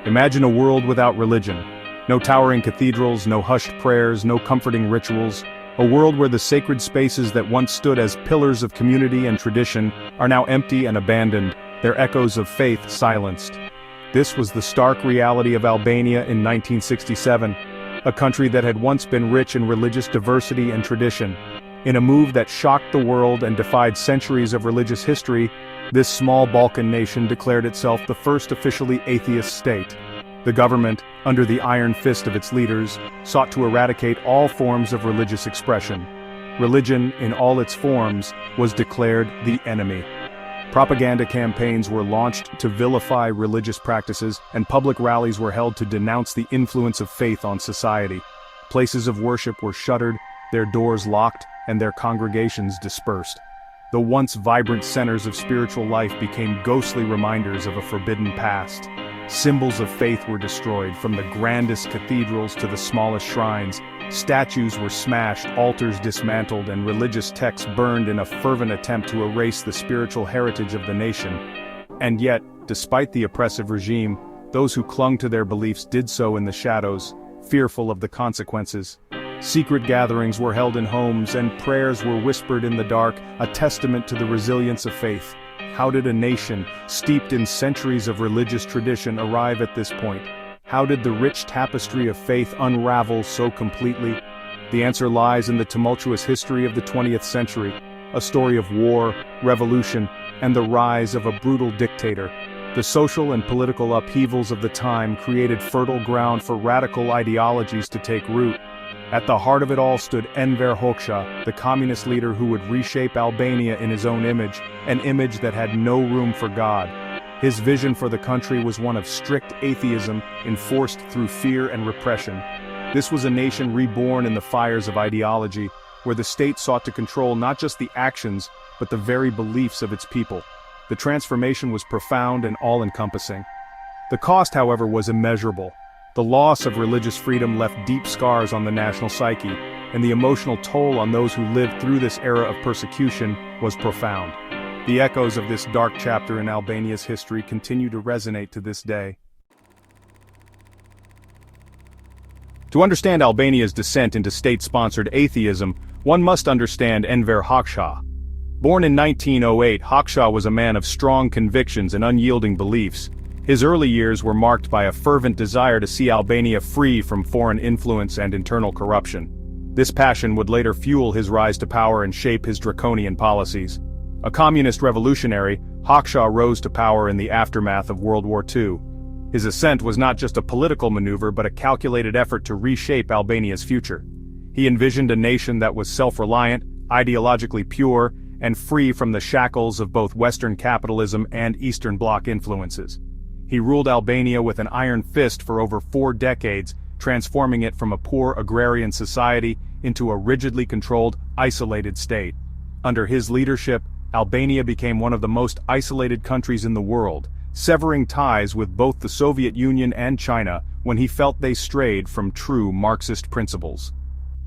Imagine a world without religion. No towering cathedrals, no hushed prayers, no comforting rituals. A world where the sacred spaces that once stood as pillars of community and tradition are now empty and abandoned, their echoes of faith silenced. This was the stark reality of Albania in 1967, a country that had once been rich in religious diversity and tradition. In a move that shocked the world and defied centuries of religious history, this small Balkan nation declared itself the first officially atheist state. The government, under the iron fist of its leaders, sought to eradicate all forms of religious expression. Religion, in all its forms, was declared the enemy. Propaganda campaigns were launched to vilify religious practices, and public rallies were held to denounce the influence of faith on society. Places of worship were shuttered, their doors locked, and their congregations dispersed. The once vibrant centers of spiritual life became ghostly reminders of a forbidden past. Symbols of faith were destroyed, from the grandest cathedrals to the smallest shrines. Statues were smashed, altars dismantled, and religious texts burned in a fervent attempt to erase the spiritual heritage of the nation. And yet, despite the oppressive regime, those who clung to their beliefs did so in the shadows, fearful of the consequences. Secret gatherings were held in homes, and prayers were whispered in the dark, a testament to the resilience of faith. How did a nation, steeped in centuries of religious tradition, arrive at this point? How did the rich tapestry of faith unravel so completely? The answer lies in the tumultuous history of the 20th century, a story of war, revolution, and the rise of a brutal dictator. The social and political upheavals of the time created fertile ground for radical ideologies to take root. At the heart of it all stood Enver Hoxha, the communist leader who would reshape Albania in his own image, an image that had no room for God. His vision for the country was one of strict atheism, enforced through fear and repression. This was a nation reborn in the fires of ideology, where the state sought to control not just the actions, but the very beliefs of its people. The transformation was profound and all-encompassing. The cost, however, was immeasurable. The loss of religious freedom left deep scars on the national psyche, and the emotional toll on those who lived through this era of persecution was profound. The echoes of this dark chapter in Albania's history continue to resonate to this day. To understand Albania's descent into state-sponsored atheism, one must understand Enver Hoxha. Born in 1908, Hoxha was a man of strong convictions and unyielding beliefs. His early years were marked by a fervent desire to see Albania free from foreign influence and internal corruption. This passion would later fuel his rise to power and shape his draconian policies. A communist revolutionary, Hoxha rose to power in the aftermath of World War II. His ascent was not just a political maneuver but a calculated effort to reshape Albania's future. He envisioned a nation that was self-reliant, ideologically pure, and free from the shackles of both Western capitalism and Eastern Bloc influences. He ruled Albania with an iron fist for over 4 decades, transforming it from a poor agrarian society into a rigidly controlled, isolated state. Under his leadership, Albania became one of the most isolated countries in the world, severing ties with both the Soviet Union and China when he felt they strayed from true Marxist principles.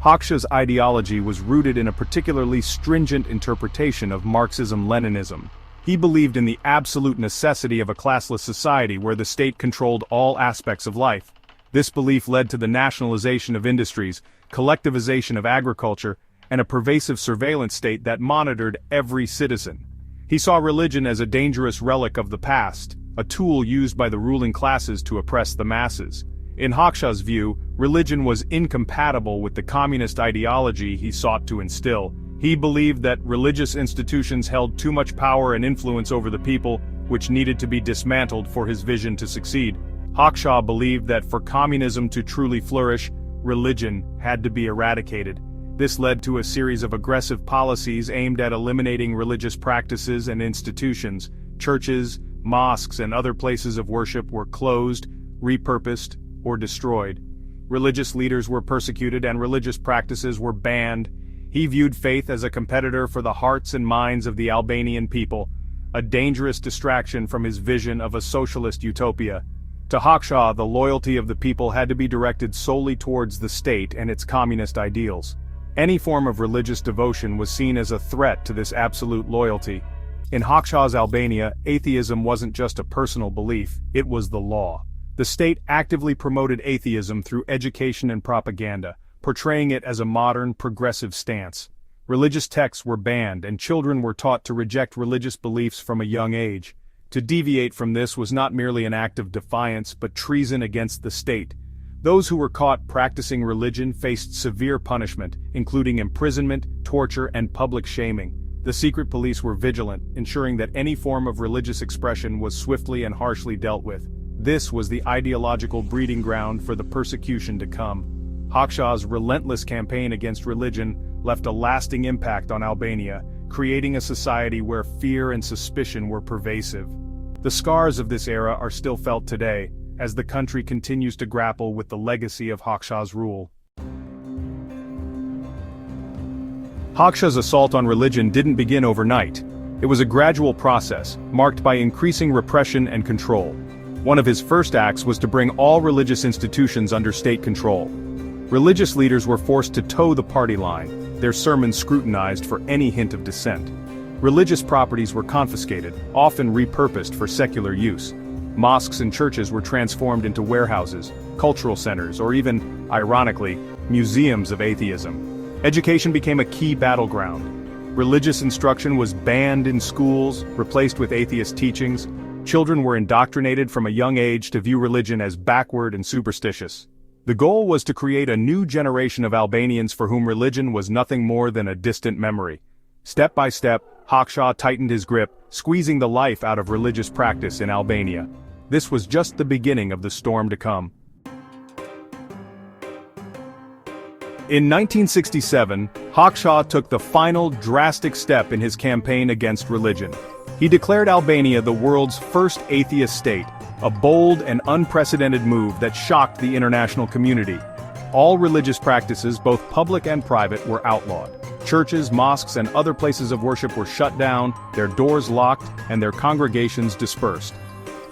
Hoxha's ideology was rooted in a particularly stringent interpretation of Marxism-Leninism. He believed in the absolute necessity of a classless society where the state controlled all aspects of life. This belief led to the nationalization of industries, collectivization of agriculture, and a pervasive surveillance state that monitored every citizen. He saw religion as a dangerous relic of the past, a tool used by the ruling classes to oppress the masses. In Hoxha's view, religion was incompatible with the communist ideology he sought to instill. He believed that religious institutions held too much power and influence over the people, which needed to be dismantled for his vision to succeed. Hoxha believed that for communism to truly flourish, religion had to be eradicated. This led to a series of aggressive policies aimed at eliminating religious practices and institutions. Churches, mosques, and other places of worship were closed, repurposed, or destroyed. Religious leaders were persecuted and religious practices were banned. He viewed faith as a competitor for the hearts and minds of the Albanian people, a dangerous distraction from his vision of a socialist utopia. To Hoxha, the loyalty of the people had to be directed solely towards the state and its communist ideals. Any form of religious devotion was seen as a threat to this absolute loyalty. In Hoxha's Albania, atheism wasn't just a personal belief, it was the law. The state actively promoted atheism through education and propaganda, portraying it as a modern, progressive stance. Religious texts were banned and children were taught to reject religious beliefs from a young age. To deviate from this was not merely an act of defiance but treason against the state. Those who were caught practicing religion faced severe punishment, including imprisonment, torture, and public shaming. The secret police were vigilant, ensuring that any form of religious expression was swiftly and harshly dealt with. This was the ideological breeding ground for the persecution to come. Hoxha's relentless campaign against religion left a lasting impact on Albania, creating a society where fear and suspicion were pervasive. The scars of this era are still felt today, as the country continues to grapple with the legacy of Hoxha's rule. Hoxha's assault on religion didn't begin overnight. It was a gradual process, marked by increasing repression and control. One of his first acts was to bring all religious institutions under state control. Religious leaders were forced to toe the party line, their sermons scrutinized for any hint of dissent. Religious properties were confiscated, often repurposed for secular use. Mosques and churches were transformed into warehouses, cultural centers, or even, ironically, museums of atheism. Education became a key battleground. Religious instruction was banned in schools, replaced with atheist teachings. Children were indoctrinated from a young age to view religion as backward and superstitious. The goal was to create a new generation of Albanians for whom religion was nothing more than a distant memory. Step by step, Hoxha tightened his grip, squeezing the life out of religious practice in Albania. This was just the beginning of the storm to come. In 1967, Hoxha took the final drastic step in his campaign against religion. He declared Albania the world's first atheist state, a bold and unprecedented move that shocked the international community. All religious practices, both public and private, were outlawed. Churches, mosques, and other places of worship were shut down, their doors locked, and their congregations dispersed.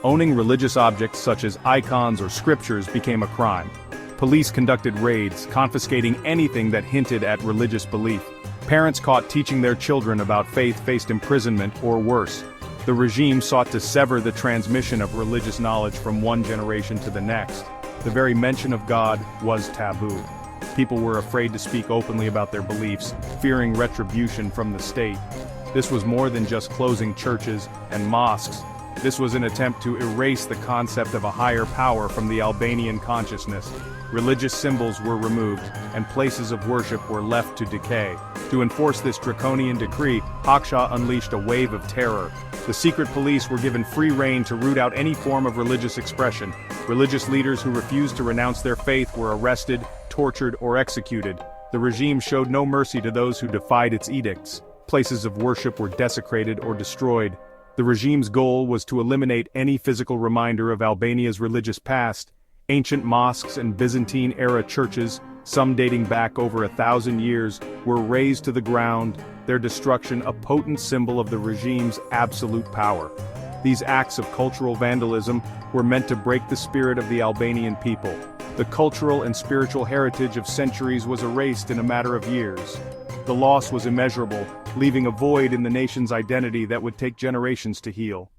Owning religious objects such as icons or scriptures became a crime. Police conducted raids, confiscating anything that hinted at religious belief. Parents caught teaching their children about faith faced imprisonment or worse. The regime sought to sever the transmission of religious knowledge from one generation to the next. The very mention of God was taboo. People were afraid to speak openly about their beliefs, fearing retribution from the state. This was more than just closing churches and mosques. This was an attempt to erase the concept of a higher power from the Albanian consciousness. Religious symbols were removed, and places of worship were left to decay. To enforce this draconian decree, Hoxha unleashed a wave of terror. The secret police were given free rein to root out any form of religious expression. Religious leaders who refused to renounce their faith were arrested, tortured, or executed. The regime showed no mercy to those who defied its edicts. Places of worship were desecrated or destroyed. The regime's goal was to eliminate any physical reminder of Albania's religious past. Ancient mosques and Byzantine-era churches, some dating back over 1,000 years, were razed to the ground, their destruction a potent symbol of the regime's absolute power. These acts of cultural vandalism were meant to break the spirit of the Albanian people. The cultural and spiritual heritage of centuries was erased in a matter of years. The loss was immeasurable, leaving a void in the nation's identity that would take generations to heal.